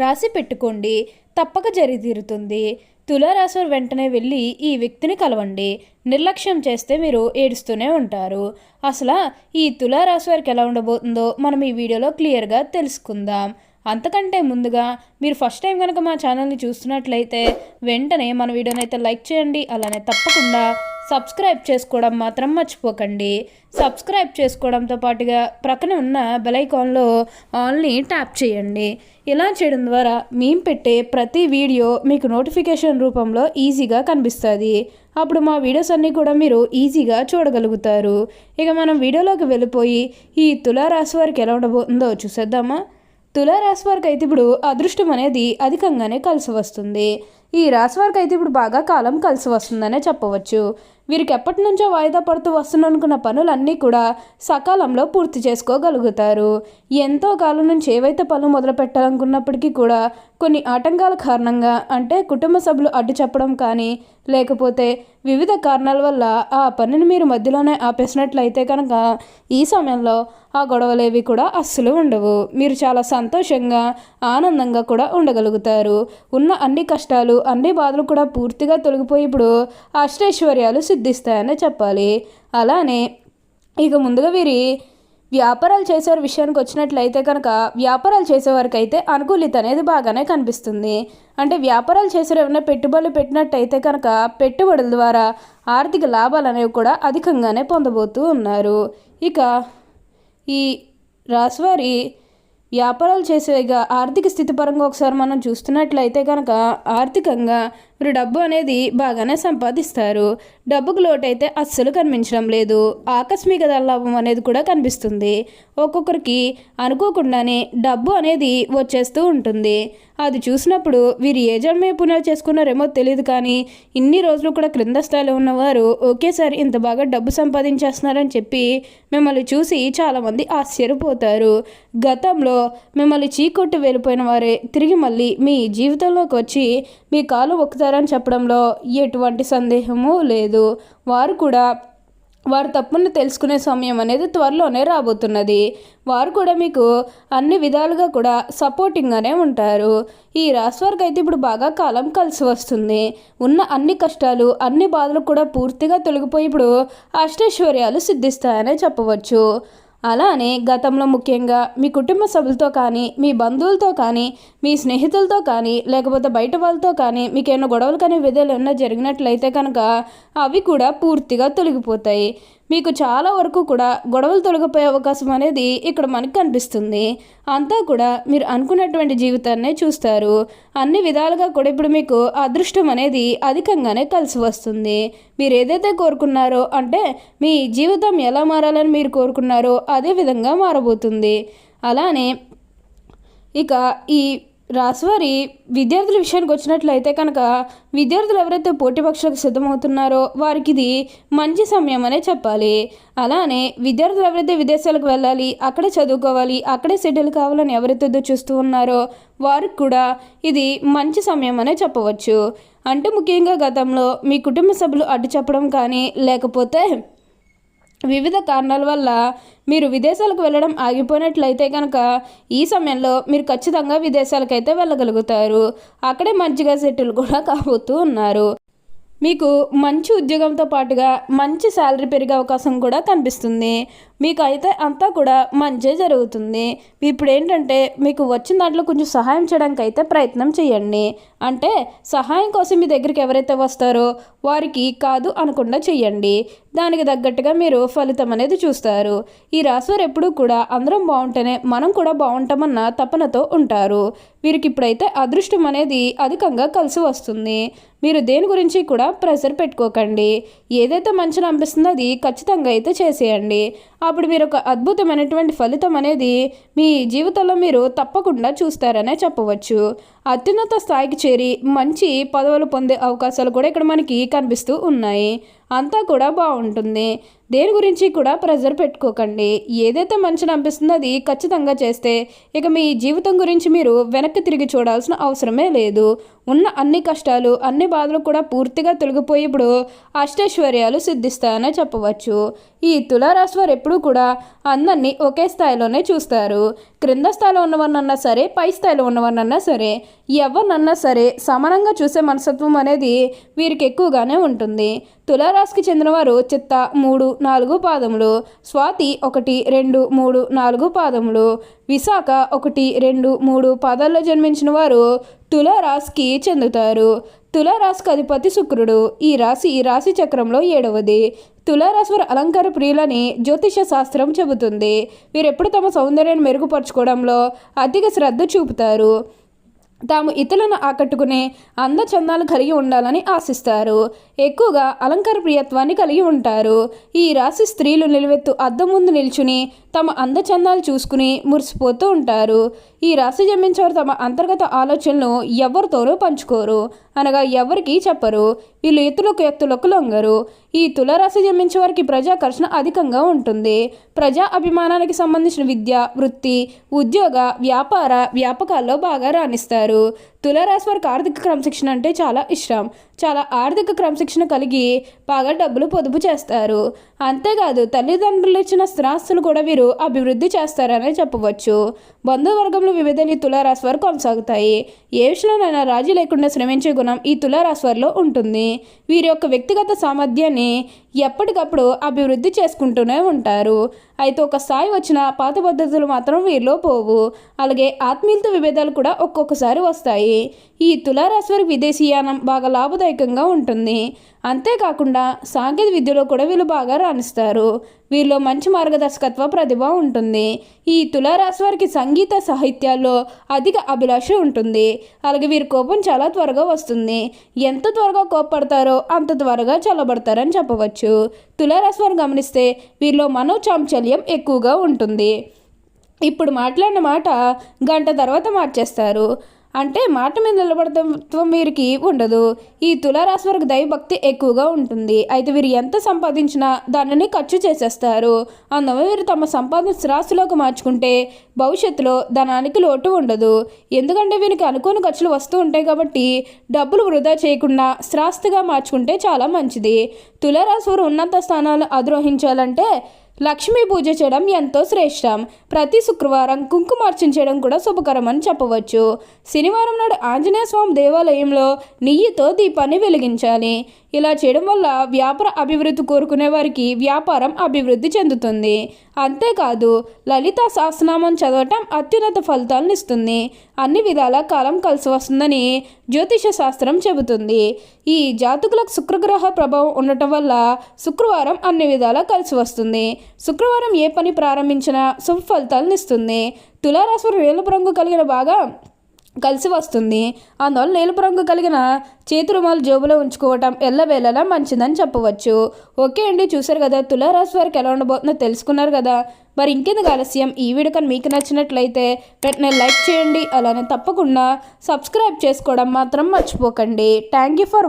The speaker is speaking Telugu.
రాసి పెట్టుకోండి, తప్పక జరిగి తీరుతుంది. తులారాశివారు వెంటనే వెళ్ళి ఈ వ్యక్తిని కలవండి. నిర్లక్ష్యం చేస్తే మీరు ఏడుస్తూనే ఉంటారు. అసలు ఈ తులారాశి వారికి ఎలా ఉండబోతుందో మనం ఈ వీడియోలో క్లియర్గా తెలుసుకుందాం. అంతకంటే ముందుగా మీరు ఫస్ట్ టైం కనుక మా ఛానల్ని చూస్తున్నట్లయితే వెంటనే మన వీడియోని అయితే లైక్ చేయండి. అలానే తప్పకుండా సబ్స్క్రైబ్ చేసుకోవడం మాత్రం మర్చిపోకండి. సబ్స్క్రైబ్ చేసుకోవడంతో పాటుగా ప్రక్కన ఉన్న బెల్ ఐకాన్లో ఆల్ని ట్యాప్ చేయండి. ఇలా చేయడం ద్వారా మేము పెట్టే ప్రతి వీడియో మీకు నోటిఫికేషన్ రూపంలో ఈజీగా కనిపిస్తుంది. అప్పుడు మా వీడియోస్ అన్నీ కూడా మీరు ఈజీగా చూడగలుగుతారు. ఇక మనం వీడియోలోకి వెళ్ళిపోయి ఈ తులారాశి వారికి ఎలా ఉండబోతుందో చూసేద్దామా. తులారాశి వారికి అయితే ఇప్పుడు అదృష్టం అనేది అధికంగానే కలిసి వస్తుంది. ఈ రాశి వారికి అయితే ఇప్పుడు బాగా కాలం కలిసి వస్తుందనే చెప్పవచ్చు. వీరికి ఎప్పటి నుంచో వాయిదా పడుతూ వస్తున్ననుకున్న పనులన్నీ కూడా సకాలంలో పూర్తి చేసుకోగలుగుతారు. ఎంతో కాలం నుంచి ఏవైతే పనులు మొదలు పెట్టాలనుకున్నప్పటికీ కూడా కొన్ని ఆటంకాల కారణంగా, అంటే కుటుంబ సభ్యులు అడ్డు చెప్పడం కానీ, లేకపోతే వివిధ కారణాల వల్ల ఆ పనిని మీరు మధ్యలోనే ఆపేసినట్లయితే కనుక ఈ సమయంలో ఆ గొడవలేవి కూడా అస్సలు ఉండవు. మీరు చాలా సంతోషంగా ఆనందంగా కూడా ఉండగలుగుతారు. ఉన్న అన్ని కష్టాలు అన్ని బాధలు కూడా పూర్తిగా తొలగిపోయి ఇప్పుడు అష్టైశ్వర్యాలు సిద్ధిస్తాయనే చెప్పాలి. అలానే ఇక ముందుగా వీరి వ్యాపారాలు చేసే విషయానికి వచ్చినట్లయితే కనుక వ్యాపారాలు చేసేవారికి అయితే అనుకూలిత అనేది బాగానే కనిపిస్తుంది. అంటే వ్యాపారాలు చేసే ఏమైనా పెట్టుబడులు పెట్టినట్టయితే కనుక పెట్టుబడుల ద్వారా ఆర్థిక లాభాలు అనేవి కూడా అధికంగానే పొందబోతూ ఉన్నారు. ఇక ఈ రాశివారి వ్యాపారాలు చేసేగా ఆర్థిక స్థితి పరంగా ఒకసారి మనం చూస్తున్నట్లయితే కనుక ఆర్థికంగా మీరు డబ్బు అనేది బాగానే సంపాదిస్తారు. డబ్బుకు లోటైతే అస్సలు కనిపించడం లేదు. ఆకస్మిక లాభం అనేది కూడా కనిపిస్తుంది. ఒక్కొక్కరికి అనుకోకుండానే డబ్బు అనేది వచ్చేస్తూ ఉంటుంది. అది చూసినప్పుడు వీరు ఏ జన్మే పుణ్యాలు చేసుకున్నారేమో తెలియదు, కానీ ఇన్ని రోజులు కూడా క్రింద స్థాయిలో ఉన్నవారు ఒకేసారి ఇంత బాగా డబ్బు సంపాదించేస్తున్నారని చెప్పి మిమ్మల్ని చూసి చాలామంది ఆశ్చర్యపోతారు. గతంలో మిమ్మల్ని చీకొట్టి వెళ్ళిపోయిన వారే తిరిగి మళ్ళీ మీ జీవితంలోకి వచ్చి మీ కాలు ఒక్కుతారని చెప్పడంలో ఎటువంటి సందేహము లేదు. వారు కూడా వారు తప్పును తెలుసుకునే సమయం అనేది త్వరలోనే రాబోతున్నది. వారు కూడా మీకు అన్ని విధాలుగా కూడా సపోర్టింగ్గానే ఉంటారు. ఈ రాశి వారికి అయితే ఇప్పుడు బాగా కాలం కలిసి వస్తుంది. ఉన్న అన్ని కష్టాలు అన్ని బాధలు కూడా పూర్తిగా తొలగిపోయి ఇప్పుడు అష్టైశ్వర్యాలు సిద్ధిస్తాయనే చెప్పవచ్చు. అలానే గతంలో ముఖ్యంగా మీ కుటుంబ సభ్యులతో కానీ, మీ బంధువులతో కానీ, మీ స్నేహితులతో కానీ, లేకపోతే బయట వాళ్ళతో కానీ మీకు ఏమైనా గొడవలు కానీ విధాలు ఏమైనా జరిగినట్లయితే కనుక అవి కూడా పూర్తిగా తొలగిపోతాయి. మీకు చాలా వరకు కూడా గొడవలు తొలగిపోయే అవకాశం అనేది ఇక్కడ మనకు కనిపిస్తుంది. అంతా కూడా మీరు అనుకున్నటువంటి జీవితాన్నే చూస్తారు. అన్ని విధాలుగా కూడా ఇప్పుడు మీకు అదృష్టం అనేది అధికంగానే కలిసి వస్తుంది. మీరు ఏదైతే కోరుకున్నారో, అంటే మీ జీవితం ఎలా మారాలని మీరు కోరుకున్నారో అదే విధంగా మారబోతుంది. అలానే ఇక ఈ రాశివారి విద్యార్థుల విషయానికి వచ్చినట్లయితే కనుక విద్యార్థులు ఎవరైతే పోటీ పరీక్షలకు సిద్ధమవుతున్నారో వారికి ఇది మంచి సమయం అనే చెప్పాలి. అలానే విద్యార్థులు ఎవరైతే విదేశాలకు వెళ్ళాలి, అక్కడే చదువుకోవాలి, అక్కడే సెటిల్ కావాలని ఎవరైతే చూస్తూ ఉన్నారో వారికి కూడా ఇది మంచి సమయం అనే చెప్పవచ్చు. అంటే ముఖ్యంగా గతంలో మీ కుటుంబ సభ్యులు అడ్డు చెప్పడం కానీ, లేకపోతే వివిధ కారణాల వల్ల మీరు విదేశాలకు వెళ్ళడం ఆగిపోయినట్లయితే కనుక ఈ సమయంలో మీరు ఖచ్చితంగా విదేశాలకైతే వెళ్ళగలుగుతారు. అక్కడే మంచిగా సెటిల్ కూడా కాబోతూ ఉన్నారు. మీకు మంచి ఉద్యోగంతో పాటుగా మంచి శాలరీ పెరిగే అవకాశం కూడా కనిపిస్తుంది. మీకు అయితే అంతా కూడా మంచి జరుగుతుంది. ఇప్పుడు ఏంటంటే మీకు వచ్చిన దాంట్లో కొంచెం సహాయం చేయడానికి అయితే ప్రయత్నం చేయండి. అంటే సహాయం కోసం మీ దగ్గరికి ఎవరైతే వస్తారో వారికి కాదు అనకుండా చెయ్యండి. దానికి తగ్గట్టుగా మీరు ఫలితం అనేది చూస్తారు. ఈ రాశివారు ఎప్పుడూ కూడా అందరం బాగుంటేనే మనం కూడా బాగుంటామన్న తపనతో ఉంటారు. వీరికి ఇప్పుడైతే అదృష్టం అనేది అధికంగా కలిసి వస్తుంది. మీరు దేని గురించి కూడా ప్రెషర్ పెట్టుకోకండి. ఏదైతే మంచిగా అనిపిస్తుందో అది ఖచ్చితంగా అయితే చేసేయండి. అప్పుడు మీరు ఒక అద్భుతమైనటువంటి ఫలితం అనేది మీ జీవితంలో మీరు తప్పకుండా చూస్తారనే చెప్పవచ్చు. అత్యున్నత స్థాయికి చేరి మంచి పదవులు పొందే అవకాశాలు కూడా ఇక్కడ మనకి కనిపిస్తూ ఉన్నాయి. అంతా కూడా బాగుంటుంది. దేని గురించి కూడా ప్రెజర్ పెట్టుకోకండి. ఏదైతే మంచిని అనిపిస్తుందో అది ఖచ్చితంగా చేస్తే ఇక మీ జీవితం గురించి మీరు వెనక్కి తిరిగి చూడాల్సిన అవసరమే లేదు. ఉన్న అన్ని కష్టాలు అన్ని బాధలు కూడా పూర్తిగా తొలగిపోయి ఇప్పుడు అష్టైశ్వర్యాలు సిద్ధిస్తాయనే చెప్పవచ్చు. ఈ తులారాశి వారు ఎప్పుడూ కూడా అందరినీ ఒకే స్థాయిలోనే చూస్తారు. క్రింద స్థాయిలో ఉన్నవారినన్నా సరే, పై స్థాయిలో ఉన్నవారినన్నా సరే, ఎవరినన్నా సరే సమానంగా చూసే మనస్తత్వం అనేది వీరికి ఎక్కువగానే ఉంటుంది. తులారాశికి చెందినవారు చిత్త 3, 4 పాదములు, స్వాతి 1, 2, 3, 4 పాదములు, విశాఖ 1, 2, 3 పాదాల్లో జన్మించిన వారు తులారాశికి చెందుతారు. తులారాశికి అధిపతి శుక్రుడు. ఈ రాశి చక్రంలో 7వది. తులారాశి వారు అలంకార ప్రియులని జ్యోతిష శాస్త్రం చెబుతుంది. వీరెప్పుడు తమ సౌందర్యాన్ని మెరుగుపరచుకోవడంలో అధిక శ్రద్ధ చూపుతారు. తాము ఇతరులను ఆకట్టుకునే అందచందాలు కలిగి ఉండాలని ఆశిస్తారు. ఎక్కువగా అలంకార ప్రియత్వాన్ని కలిగి ఉంటారు. ఈ రాశి స్త్రీలు నిలువెత్తు అద్దం ముందు నిల్చుని తమ అందచందాలు చూసుకుని మురిసిపోతూ ఉంటారు. ఈ రాశి జన్మించేవారు తమ అంతర్గత ఆలోచనలు ఎవరితోనూ పంచుకోరు, అనగా ఎవరికి చెప్పరు. వీళ్ళు వ్యక్తులకు లొంగరు. ఈ తులారాశి జన్మించే వారికి ప్రజాకర్షణ అధికంగా ఉంటుంది. ప్రజా అభిమానానికి సంబంధించిన విద్య, వృత్తి, ఉద్యోగ, వ్యాపకాల్లో బాగా రాణిస్తారు. తులారాశి వారికి ఆర్థిక క్రమశిక్షణ అంటే చాలా ఇష్టం. చాలా ఆర్థిక క్రమశిక్షణ కలిగి బాగా డబ్బులు పొదుపు చేస్తారు. అంతేకాదు తల్లిదండ్రులు ఇచ్చిన స్థిరాస్తులు కూడా వీరు అభివృద్ధి చేస్తారనే చెప్పవచ్చు. బంధువర్గంలో వివిధని తులారాశి వారు కొనసాగుతాయి. ఏ విషయంలోనైనా రాజీ లేకుండా శ్రమించే గుణం ఈ తులారాశి వారిలో ఉంటుంది. వీరి యొక్క వ్యక్తిగత సామర్థ్యాన్ని ఎప్పటికప్పుడు అభివృద్ధి చేసుకుంటూనే ఉంటారు. అయితే ఒక స్థాయి వచ్చిన పాత పద్ధతులు మాత్రం వీరిలో పోవు. అలాగే ఆత్మీయులతో విభేదాలు కూడా ఒక్కొక్కసారి వస్తాయి. ఈ తులారాశి వారికి విదేశీయానం బాగా లాభదాయకంగా ఉంటుంది. అంతేకాకుండా సాంకేతిక విద్యలో కూడా వీళ్ళు బాగా రాణిస్తారు. వీరిలో మంచి మార్గదర్శకత్వ ప్రతిభ ఉంటుంది. ఈ తులారాశి వారికి సంగీత సాహిత్యాల్లో అధిక అభిలాష ఉంటుంది. అలాగే వీరి కోపం చాలా త్వరగా వస్తుంది. ఎంత త్వరగా కోపపడతారో అంత త్వరగా చల్లబడతారని చెప్పవచ్చు. తులారాశి వారు గమనిస్తే వీరిలో మనోచాంచల్యం ఎక్కువగా ఉంటుంది. ఇప్పుడు మాట్లాడిన మాట గంట తర్వాత మార్చేస్తారు. అంటే మాట మీద నిలబడటం వీరికి ఉండదు. ఈ తులారాశి వారికి దైవభక్తి ఎక్కువగా ఉంటుంది. అయితే వీరు ఎంత సంపాదించినా దానిని ఖర్చు చేసేస్తారు. అందువల్ల వీరు తమ సంపాదన స్థిరాస్తిలోకి మార్చుకుంటే భవిష్యత్తులో ధనానికి లోటు ఉండదు. ఎందుకంటే వీరికి అనుకోని ఖర్చులు వస్తూ ఉంటాయి కాబట్టి డబ్బులు వృధా చేయకుండా స్థిరాస్తిగా మార్చుకుంటే చాలా మంచిది. తులారాశి వారు ఉన్నత స్థానాలను అధిరోహించాలంటే లక్ష్మీ పూజ చేయడం ఎంతో శ్రేష్టం. ప్రతి శుక్రవారం కుంకుమార్చన చేయడం కూడా శుభకరం అని చెప్పవచ్చు. శనివారం నాడు ఆంజనేయ స్వామి దేవాలయంలో నెయ్యితో దీపాన్ని వెలిగించాలి. ఇలా చేయడం వల్ల వ్యాపార అభివృద్ధి కోరుకునే వారికి వ్యాపారం అభివృద్ధి చెందుతుంది. అంతేకాదు లలిత సహస్రనామం చదవటం అత్యున్నత ఫలితాలను ఇస్తుంది. అన్ని విధాల కాలం కలిసి వస్తుందని జ్యోతిష శాస్త్రం చెబుతుంది. ఈ జాతకులకు శుక్రగ్రహ ప్రభావం ఉండటం వల్ల శుక్రవారం అన్ని విధాలా కలిసి వస్తుంది. శుక్రవారం ఏ పని ప్రారంభించినా శుభ ఫలితాలను ఇస్తుంది. తులారాశి వారు నీలపు రంగు కలిగిన బాగా కలిసి వస్తుంది. అందువల్ల నీలపు రంగు కలిగిన చేతి రుమాలు జోబులో ఉంచుకోవటం ఎల్లవేళలా మంచిదని చెప్పవచ్చు. ఓకే అండి, చూసారు కదా తులారాశి వారికి ఎలా ఉండబోతుందో తెలుసుకున్నారు కదా. మరి ఇంకెందుకు ఆలస్యం, ఈ వీడియో కానీ మీకు నచ్చినట్లయితే వెంటనే లైక్ చేయండి. అలానే తప్పకుండా సబ్స్క్రైబ్ చేసుకోవడం మాత్రం మర్చిపోకండి. Thank you for